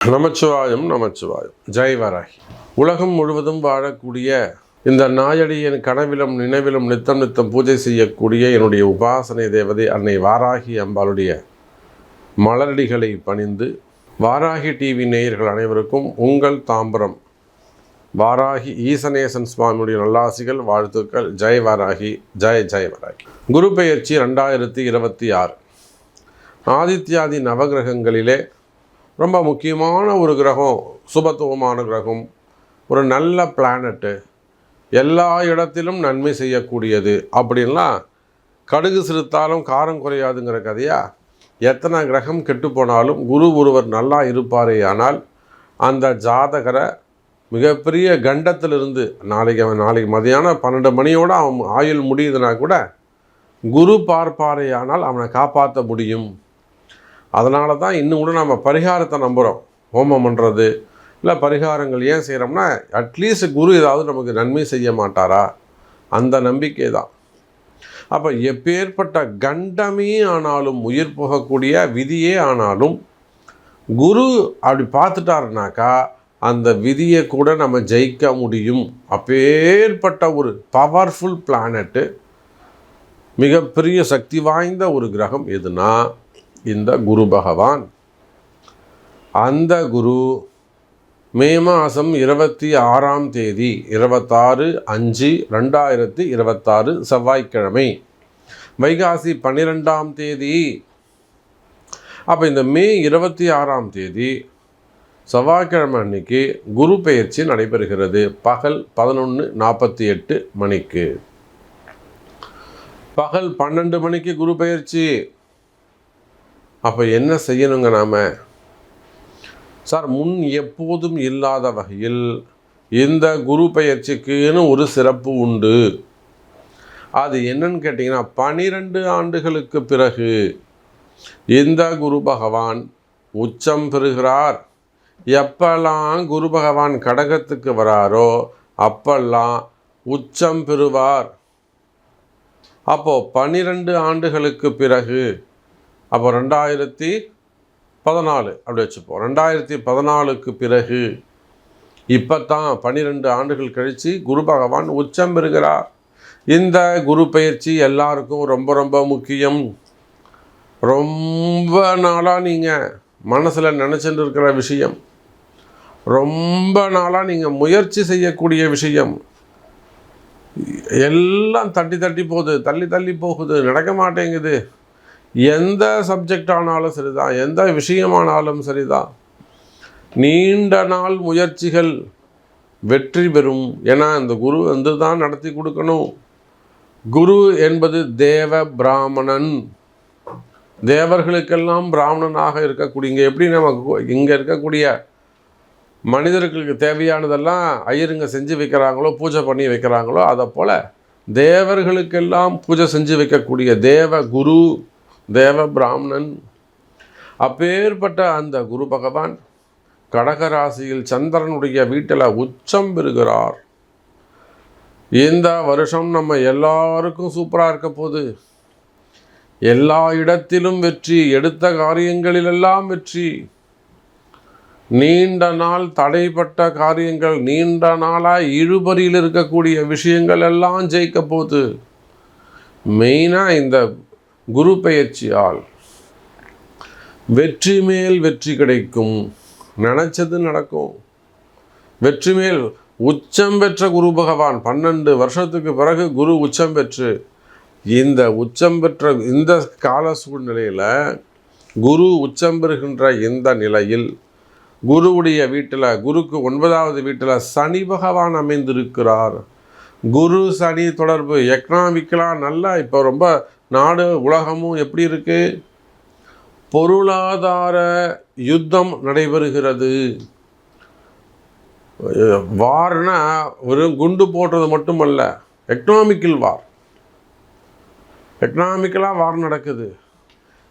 நமச்சிவாயம் நமச்சிவாயம். ஜெய் வராகி. உலகம் முழுவதும் வாழக்கூடிய இந்த நாயடியின் கனவிலும் நினைவிலும் நித்தம் நித்தம் பூஜை செய்யக்கூடிய என்னுடைய உபாசனை தேவதை அன்னை வாராகி அம்பாளுடைய மலரடிகளை பணிந்து, வாராகி டிவி நேயர்கள் அனைவருக்கும் உங்கள் தாம்பரம் வாராகி ஈசனேசன் சுவாமியுடைய நல்லாசிகள், வாழ்த்துக்கள். ஜெய் வாராகி, ஜெய் ஜெய் வராகி. குரு பெயர்ச்சி 2026. ஆதித்யாதி நவகிரகங்களிலே ரொம்ப முக்கியமான ஒரு கிரகம், சுபத்துவமான கிரகம், ஒரு நல்ல பிளானட்டு, எல்லா இடத்திலும் நன்மை செய்யக்கூடியது அப்படின்லாம் கடுகு சிறுத்தாலும் காரம் குறையாதுங்கிற கதையா. எத்தனை கிரகம் கெட்டு போனாலும் குரு ஒருவர் நல்லா இருப்பாரே ஆனால் அந்த ஜாதகரை மிகப்பெரிய கண்டத்திலிருந்து நாளைக்கு மதியானம் 12 மணியோடு அவன் ஆயுள் முடியுதுன்னா கூட குரு பார்ப்பாரே ஆனால் அவனை காப்பாற்ற முடியும். அதனால தான் இன்னும் கூட நம்ம பரிகாரத்தை நம்புகிறோம். ஹோமம் பண்ணுறது இல்லை பரிகாரங்கள் ஏன் செய்கிறோம்னா, அட்லீஸ்ட் குரு ஏதாவது நமக்கு நன்மை செய்ய மாட்டாரா, அந்த நம்பிக்கை தான். அப்போ எப்பேற்பட்ட கண்டமே ஆனாலும், உயிர் போகக்கூடிய விதியே ஆனாலும் குரு அப்படி பார்த்துட்டாருனாக்கா அந்த விதியை கூட நம்ம ஜெயிக்க முடியும். அப்பேற்பட்ட ஒரு பவர்ஃபுல் பிளானட்டு, மிகப்பெரிய சக்தி வாய்ந்த ஒரு கிரகம் எதுனா இந்த குரு பகவான். அந்த குரு மே மாதம் 26ஆம் தேதி 26/5/2026 செவ்வாய்க்கிழமை, வைகாசி 12ஆம் தேதி. அப்போ இந்த மே 26ஆம் தேதி செவ்வாய்க்கிழமை அன்னைக்கு குரு பெயர்ச்சி நடைபெறுகிறது. பகல் 11:48 மணிக்கு. பகல் 12 மணிக்கு குரு பெயர்ச்சி. அப்போ என்ன செய்யணுங்க நாம்? சார், முன் எப்போதும் இல்லாத வகையில் இந்த குரு பெயர்ச்சிக்குன்னு ஒரு சிறப்பு உண்டு. அது என்னன்னு கேட்டிங்கன்னா, 12 ஆண்டுகளுக்கு பிறகு இந்த குரு பகவான் உச்சம் பெறுகிறார். எப்பெல்லாம் குரு பகவான் கடகத்துக்கு வராரோ அப்பெல்லாம் உச்சம் பெறுவார். அப்போது 12 ஆண்டுகளுக்கு பிறகு, அப்போ 2014 அப்படி வச்சுப்போம். 2014க்கு பிறகு இப்போ தான் 12 ஆண்டுகள் கழித்து குரு பகவான் உச்சம் பெறுகிறார். இந்த குரு பயிற்சி எல்லாருக்கும் ரொம்ப ரொம்ப முக்கியம். ரொம்ப நாளாக நீங்கள் மனசில் நினச்சிட்டு இருக்கிற விஷயம், ரொம்ப நாளாக நீங்கள் முயற்சி செய்யக்கூடிய விஷயம் எல்லாம் தள்ளி போகுது, தள்ளி போகுது, நடக்க மாட்டேங்குது. எந்த சப்ஜெக்ட் ஆனாலும் சரிதான், எந்த விஷயமானாலும் சரிதான், நீண்ட நாள் முயற்சிகள் வெற்றி பெறும். ஏன்னா இந்த குரு வந்து தான் நடத்தி கொடுக்கணும். குரு என்பது தேவ பிராமணன், தேவர்களுக்கெல்லாம் பிராமணனாக இருக்கக்கூடிய, இங்கே எப்படி நமக்கு இங்கே இருக்கக்கூடிய மனிதர்களுக்கு தேவையானதெல்லாம் ஐயருங்க செஞ்சு வைக்கிறாங்களோ, பூஜை பண்ணி வைக்கிறாங்களோ, அதை போல் தேவர்களுக்கெல்லாம் பூஜை செஞ்சு வைக்கக்கூடிய தேவ குரு, தேவ பிராமணன். அப்பேற்பட்ட அந்த குரு பகவான் கடகராசியில் சந்திரனுடைய வீட்டில் உச்சம் பெறுகிறார். இந்த வருஷம் நம்ம எல்லாருக்கும் சூப்பராக இருக்க போகுது. எல்லா இடத்திலும் வெற்றி, எடுத்த காரியங்களிலெல்லாம் வெற்றி. நீண்ட நாள் தடைப்பட்ட காரியங்கள், நீண்ட நாளாக இழுபறியில் இருக்கக்கூடிய விஷயங்கள் எல்லாம் ஜெயிக்க போகுது. மெயினாக இந்த குரு பெயர்ச்சியால் வெற்றி மேல் வெற்றி கிடைக்கும். நினச்சது நடக்கும். வெற்றி மேல் உச்சம் பெற்ற குரு பகவான் 12 வருஷத்துக்கு பிறகு குரு உச்சம் பெற்று, இந்த உச்சம் பெற்ற இந்த கால சூழ்நிலையில் குரு உச்சம் பெறுகின்ற இந்த நிலையில் குருவுடைய வீட்டில், குருக்கு 9வது வீட்டில் சனி பகவான் அமைந்திருக்கிறார். குரு சனி தொடர்பு எக்கனாமிக்கலாக நல்லா இப்போ ரொம்ப நாடு உலகமும் எப்படி இருக்குது? பொருளாதார யுத்தம் நடைபெறுகிறது. வார்னா ஒரு குண்டு போடுறது மட்டுமல்ல, எக்கனாமிக்கல் வார், எக்கனாமிக்கலாக வார் நடக்குது.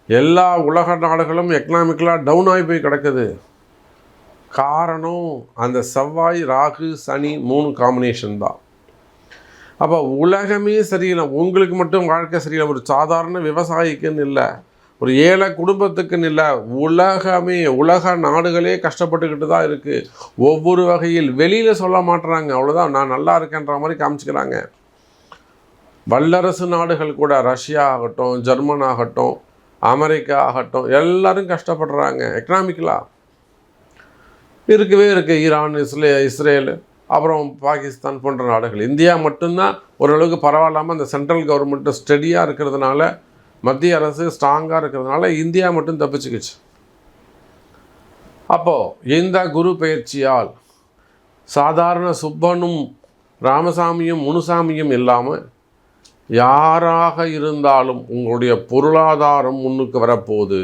எல்லா உலக நாடுகளும் எக்கனாமிக்கலாக டவுன் ஆகி போய் கிடக்குது. காரணம் அந்த செவ்வாய் ராகு சனி 3 காம்பினேஷன் தான். அப்போ உலகமே சரியில்லை. உங்களுக்கு மட்டும் வாழ்க்கை சரியில்லை, ஒரு சாதாரண விவசாயிக்குன்னு இல்லை, ஒரு ஏழை குடும்பத்துக்குன்னு இல்லை, உலக நாடுகளே கஷ்டப்பட்டுக்கிட்டு தான் இருக்குது. ஒவ்வொரு வகையில் வெளியில் சொல்ல மாட்டுறாங்க, அவ்வளோதான், நான் நல்லா இருக்கேன்ற மாதிரி காமிச்சிக்கிறாங்க. வல்லரசு நாடுகள் கூட, ரஷ்யா ஆகட்டும், ஜெர்மன் ஆகட்டும், அமெரிக்கா ஆகட்டும், எல்லோரும் கஷ்டப்படுறாங்க எக்கனாமிக்கலாக. இருக்கவே இருக்குது ஈரான், இஸ்ரேல், அப்புறம் பாகிஸ்தான் போன்ற நாடுகள். இந்தியா மட்டும்தான் ஓரளவுக்கு பரவாயில்லாமல் அந்த சென்ட்ரல் கவர்மெண்ட்டு ஸ்டெடியாக இருக்கிறதுனால, மத்திய அரசு ஸ்ட்ராங்காக இருக்கிறதுனால இந்தியா மட்டும் தப்பிச்சுக்கிச்சு. அப்போது இந்த குரு பயிற்சியால் சாதாரண சுப்பனும் ராமசாமியும் முனுசாமியும் இல்லாமல் யாராக இருந்தாலும் உங்களுடைய பொருளாதாரம் முன்னுக்கு வரப்போகுது.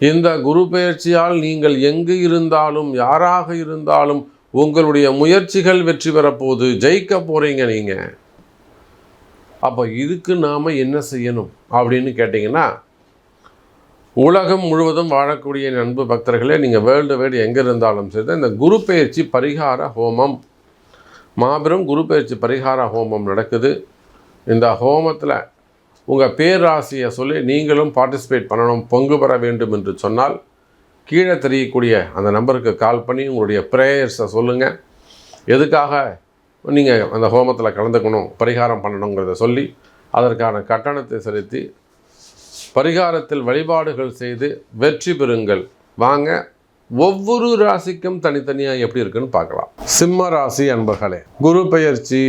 இந்த குரு பயிற்சியால் நீங்கள் எங்கு இருந்தாலும் யாராக இருந்தாலும் உங்களுடைய முயற்சிகள் வெற்றி பெறப்போகுது, ஜெயிக்க போகிறீங்க நீங்கள். அப்போ இதுக்கு நாம் என்ன செய்யணும் அப்படின்னு கேட்டிங்கன்னா, உலகம் முழுவதும் வாழக்கூடிய அன்பு பக்தர்களே, நீங்கள் வேர்ல்டு வைடு எங்கே இருந்தாலும் சரி, இந்த குரு பயிற்சி பரிகார ஹோமம், மாபெரும் குரு பயிற்சி பரிகார ஹோமம் நடக்குது. இந்த ஹோமத்தில் உங்கள் பேராசியை சொல்லி நீங்களும் பார்ட்டிசிபேட் பண்ணணும், பங்கு பெற வேண்டும் என்று சொன்னால் கீழே தெரியக்கூடிய அந்த நம்பருக்கு கால் பண்ணி உங்களுடைய ப்ரேயர்ஸை சொல்லுங்கள். எதுக்காக நீங்கள் அந்த ஹோமத்தில் கலந்துக்கணும், பரிகாரம் பண்ணணுங்கிறத சொல்லி அதற்கான கட்டணத்தை செலுத்தி பரிகாரத்தில் வழிபாடுகள் செய்து வெற்றி பெறுங்கள். வாங்க, ஒவ்வொரு ராசிக்கும் தனித்தனியாக எப்படி இருக்குன்னு பார்க்கலாம். சிம்ம ராசி அன்பர்களே, குரு பெயர்ச்சி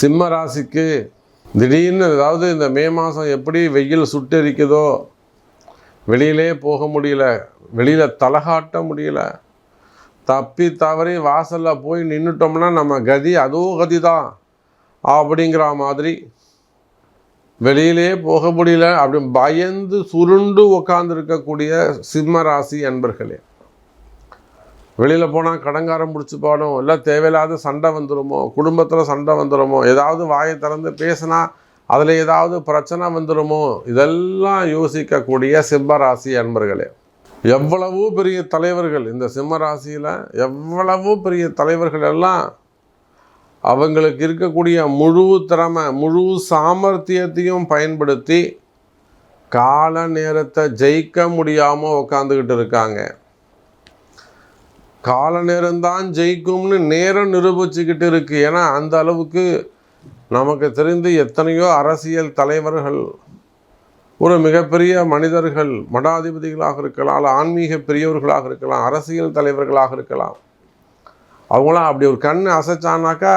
சிம்ம ராசிக்கு திடீர்னு, அதாவது இந்த மே மாதம் எப்படி வெயில் சுட்டெரிக்குதோ, வெளியிலே போக முடியல, வெளியில் தலகாட்ட முடியல, தப்பி தவறி வாசலில் போய் நின்றுட்டோம்னா நம்ம கதி அதோ கதி தான் அப்படிங்கிற மாதிரி, வெளியிலே போக முடியல அப்படி பயந்து சுருண்டு உட்காந்துருக்கக்கூடிய சிம்ம ராசி அன்பர்களே, வெளியில் போனால் கடங்காரம் பிடிச்சி பாடும், இல்லை தேவையில்லாத சண்டை வந்துடுமோ, குடும்பத்தில் சண்டை வந்துடுமோ, ஏதாவது வாயை திறந்து பேசினா அதில் ஏதாவது பிரச்சனை வந்துடுமோ, இதெல்லாம் யோசிக்கக்கூடிய சிம்ம ராசி அன்பர்களே. எவ்வளவோ பெரிய தலைவர்கள் இந்த சிம்ம ராசியில், எவ்வளவோ பெரிய தலைவர்கள் எல்லாம் அவங்களுக்கு இருக்கக்கூடிய முழு திறமை, முழு சாமர்த்தியத்தையும் பயன்படுத்தி கால நேரத்தை ஜெயிக்க முடியாமல் உட்காந்துக்கிட்டு இருக்காங்க. கால நேரம்தான் ஜெயிக்கும்னு நேரம் நிரூபிச்சுக்கிட்டு இருக்குது. ஏன்னா அந்த அளவுக்கு நமக்கு தெரிந்து எத்தனையோ அரசியல் தலைவர்கள், ஒரு மிகப்பெரிய மனிதர்கள், மடாதிபதிகளாக இருக்கலாம், அல்ல ஆன்மீக பெரியவர்களாக இருக்கலாம், அரசியல் தலைவர்களாக இருக்கலாம், அவங்களாம் அப்படி ஒரு கண் அசைச்சானாக்கா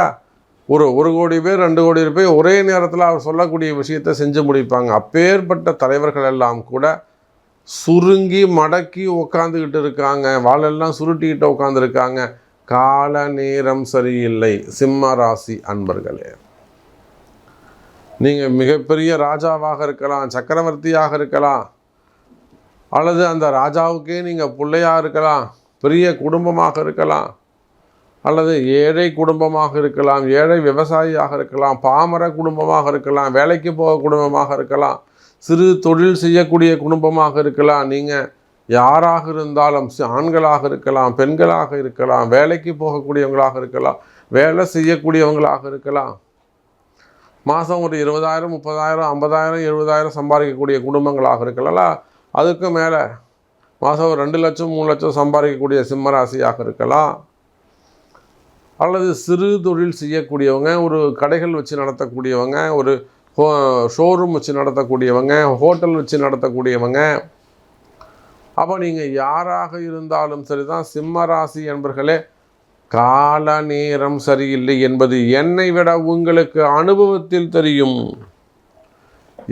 ஒரு கோடி பேர் 2 கோடி பேர் ஒரே நேரத்தில் அவர் சொல்லக்கூடிய விஷயத்தை செஞ்சு முடிப்பாங்க. அப்பேற்பட்ட தலைவர்கள் எல்லாம் கூட சுருங்கி மடக்கி உட்காந்துக்கிட்டு இருக்காங்க, வாழெல்லாம் சுருட்டிக்கிட்டு உட்காந்துருக்காங்க. கால நேரம் சரியில்லை. சிம்ம ராசி அன்பர்களே, நீங்கள் மிகப்பெரிய ராஜாவாக இருக்கலாம், சக்கரவர்த்தியாக இருக்கலாம், அல்லது அந்த ராஜாவுக்கே நீங்கள் பிள்ளையாக இருக்கலாம், பெரிய குடும்பமாக இருக்கலாம், அல்லது ஏழை குடும்பமாக இருக்கலாம், ஏழை விவசாயியாக இருக்கலாம், பாமர குடும்பமாக இருக்கலாம், வேலைக்கு போக குடும்பமாக இருக்கலாம், சிறு தொழில் செய்யக்கூடிய குடும்பமாக இருக்கலாம். நீங்கள் யாராக இருந்தாலும், ஆண்களாக இருக்கலாம், பெண்களாக இருக்கலாம், வேலைக்கு போகக்கூடியவங்களாக இருக்கலாம், வேலை செய்யக்கூடியவங்களாக இருக்கலாம், மாதம் ஒரு 20,000 30,000 50,000 70,000 சம்பாதிக்கக்கூடிய குடும்பங்களாக இருக்கலாம், அதுக்கு மேலே மாதம் ஒரு 2 லட்சம் 3 லட்சம் சம்பாதிக்கக்கூடிய சிம்மராசியாக இருக்கலாம், அல்லது சிறு தொழில் செய்யக்கூடியவங்க, ஒரு கடைகள் வச்சு நடத்தக்கூடியவங்க, ஒரு ஷோரூம் வச்சு நடத்தக்கூடியவங்க, ஹோட்டல் வச்சு நடத்தக்கூடியவங்க. அப்போ நீங்கள் யாராக இருந்தாலும் சரி தான் சிம்ம ராசி என்பர்களே, கால நேரம் சரியில்லை என்பது என்னை விட உங்களுக்கு அனுபவத்தில் தெரியும்.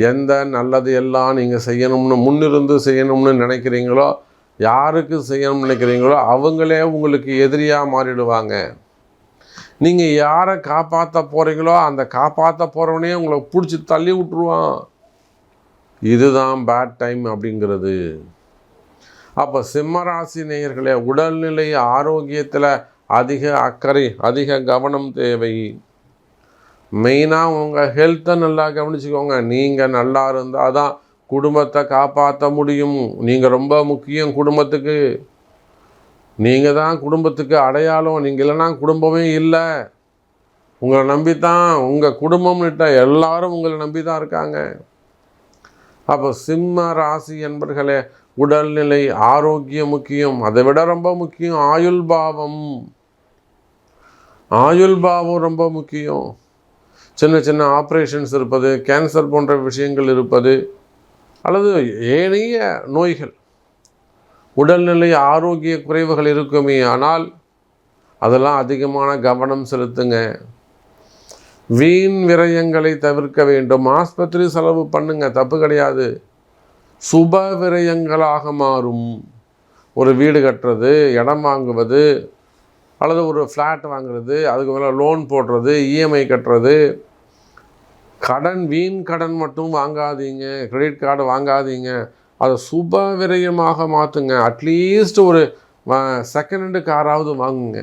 எந்த நல்லது எல்லாம் நீங்கள் செய்யணும்னு முன்னிருந்து செய்யணும்னு நினைக்கிறீங்களோ, யாருக்கு செய்யணும்னு நினைக்கிறீங்களோ அவங்களே உங்களுக்கு எதிரியாக மாறிடுவாங்க. நீங்கள் யாரை காப்பாற்ற போகிறீங்களோ அந்த காப்பாற்ற போகிறவனே உங்களை பிடிச்சி தள்ளி விட்டுருவான். இதுதான் பேட் டைம் அப்படிங்கிறது. அப்போ சிம்மராசி நேயர்களே, உடல்நிலை ஆரோக்கியத்தில் அதிக அக்கறை, அதிக கவனம் தேவை. மெயினாக உங்கள் ஹெல்த்தை நல்லா கவனிச்சுக்கோங்க. நீங்கள் நல்லா இருந்தால் தான் குடும்பத்தை காப்பாற்ற முடியும். நீங்கள் ரொம்ப முக்கியம் குடும்பத்துக்கு. நீங்கள் தான் குடும்பத்துக்கு அடையாளம். நீங்கள் இல்லைன்னா குடும்பமே இல்லை. உங்களை நம்பி தான் உங்கள் குடும்பம்னுட்ட எல்லாரும் உங்களை நம்பி தான் இருக்காங்க. அப்போ சிம்ம ராசி என்பர்களே, உடல்நிலை ஆரோக்கியம் முக்கியம். அதை விட ரொம்ப முக்கியம் ஆயுள் பாவம். ஆயுள் பாவம் ரொம்ப முக்கியம். சின்ன சின்ன ஆப்ரேஷன்ஸ் இருப்பது, கேன்சர் போன்ற விஷயங்கள் இருப்பது, அல்லது ஏனைய நோய்கள், உடல்நிலை ஆரோக்கிய குறைவுகள் இருக்குமே. ஆனால் அதெல்லாம் அதிகமான கவனம் செலுத்துங்க. வீண் விரயங்களை தவிர்க்க வேண்டும். ஆஸ்பத்திரி செலவு பண்ணுங்க, தப்பு கிடையாது. சுப விரயங்களாக மாறும். ஒரு வீடு கட்டுறது, இடம் வாங்குவது, அல்லது ஒரு ஃப்ளாட் வாங்குறது, அதுக்கு மேலே லோன் போடுறது, இஎம்ஐ கட்டுறது, கடன், வீண் கடன் மட்டும் வாங்காதீங்க, கிரெடிட் கார்டு வாங்காதீங்க. அதை சுப விரயமாக மாற்றுங்க. அட்லீஸ்ட் ஒரு செகண்ட் ஹேண்டு காராவது வாங்குங்க.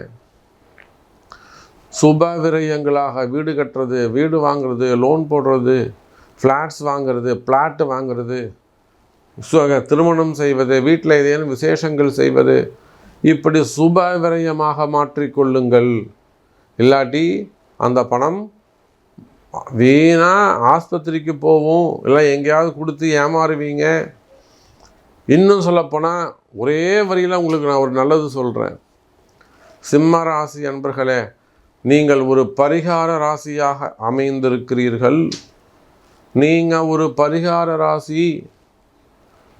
சுப விரயங்களாக வீடு கட்டுறது, வீடு வாங்குறது, லோன் போடுறது, ஃப்ளாட்ஸ் வாங்கிறது, பிளாட்டு வாங்கிறது, திருமணம் செய்வது, வீட்டில் ஏதேனும் விசேஷங்கள் செய்வது, இப்படி சுப விரயமாக மாற்றிக்கொள்ளுங்கள். இல்லாட்டி அந்த பணம் வீணாக ஆஸ்பத்திரிக்கு போவோம், இல்லை எங்கேயாவது கொடுத்து ஏமாறுவீங்க. இன்னும் சொல்லப்போனால் ஒரே வரியில் உங்களுக்கு நான் ஒரு நல்லது சொல்கிறேன். சிம்ம ராசி அன்பர்களே, நீங்கள் ஒரு பரிகார ராசியாக அமைந்திருக்கிறீர்கள். நீங்கள் ஒரு பரிகார ராசி.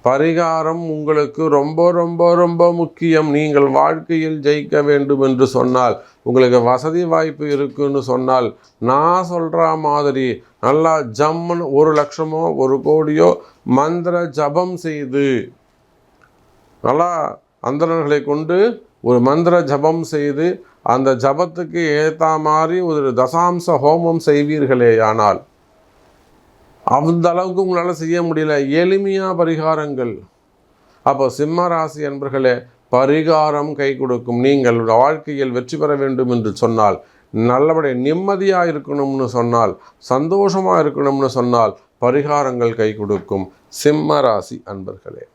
பரிகாரம் உங்களுக்கு ரொம்ப ரொம்ப ரொம்ப முக்கியம். நீங்கள் வாழ்க்கையில் ஜெயிக்க வேண்டும் என்று சொன்னால், உங்களுக்கு வசதி வாய்ப்பு இருக்குன்னு சொன்னால், நான் சொல்கிற மாதிரி நல்லா ஜம்முன்னு 1 லட்சமோ 1 கோடியோ மந்திர ஜபம் செய்து, நல்லா அந்தணர்களை கொண்டு ஒரு மந்திர ஜபம் செய்து, அந்த ஜபத்துக்கு ஏற்ற மாதிரி ஒரு தசாம்ச ஹோமம் செய்வீர்களே. ஆனால் அந்த அளவுக்கு உங்களால் செய்ய முடியல, எளிமையாக பரிகாரங்கள். அப்போ சிம்ம ராசி என்பர்களே, பரிகாரம் கை கொடுக்கும். நீங்கள் வாழ்க்கையில் வெற்றி பெற வேண்டும் என்று சொன்னால், நல்லபடியாக நிம்மதியாக இருக்கணும்னு சொன்னால், சந்தோஷமாக இருக்கணும்னு சொன்னால், பரிகாரங்கள் கை கொடுக்கும். சிம்ம ராசி அன்பர்களே.